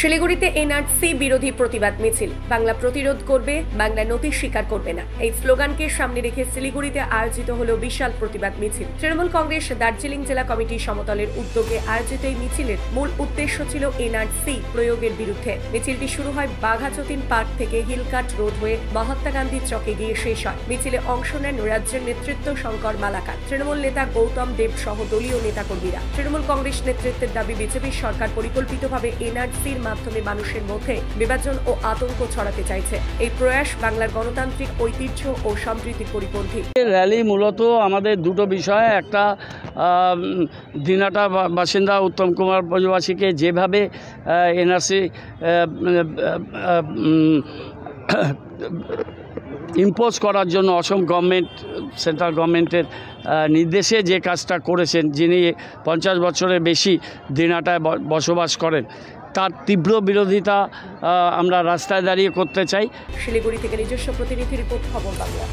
শিলিগুড়িতে এনআরসি বিরোধী প্রতিবাদ মিছিল। বাংলা প্রতিরোধ করবে, বাংলা নথি স্বীকার করবে না, এই স্লোগানকে সামনে রেখে শিলিগুড়িতে আয়োজিত হলো বিশাল প্রতিবাদ মিছিল। তৃণমূল কংগ্রেস দার্জিলিং জেলা কমিটি সমতলের উদ্যোগে আয়োজিত এই মিছিলের মূল উদ্দেশ্য ছিল এনআরসি প্রয়োগের বিরুদ্ধে। মিছিলটি শুরু হয় বাঘাযতীন পার্ক থেকে হিলকাট রোড হয়ে মহাত্মা গান্ধী চকে গিয়ে শেষ হয়। মিছিলে অংশ নেন রাজ্যের নেতৃত্ব শঙ্কর মালাকার, তৃণমূল নেতা গৌতম দেব সহ দলীয় নেতাকর্মীরা। তৃণমূল কংগ্রেস নেতৃত্বের দাবি, বিজেপি সরকার পরিকল্পিতভাবে এনআরসির মাধ্যমে মানুষের মধ্যে বিভাজন ও আতঙ্ক ছড়াতে চাইছে। এই প্রয়াস বাংলার গণতান্ত্রিক ঐতিহ্য ও সম্প্রীতির পরিপন্থী। র্যালি মূলত আমাদের দুটো বিষয়, একটা দিনাটা বাসিন্দা উত্তম কুমার ব্রজবাসীকে যেভাবে এনআরসি ইম্পোজ করার জন্য অসম গভর্নমেন্ট সেন্ট্রাল গভর্নমেন্টের নির্দেশে যে কাজটা করেছেন, যিনি 50 বছরের বেশি দিনাটায় বসবাস করেন, তার তীব্র বিরোধিতা আমরা রাস্তায় দাঁড়িয়ে করতে চাই। শিলিগুড়ি থেকে নিজস্ব প্রতিনিধি রিপোর্ট, খবর বাংলা।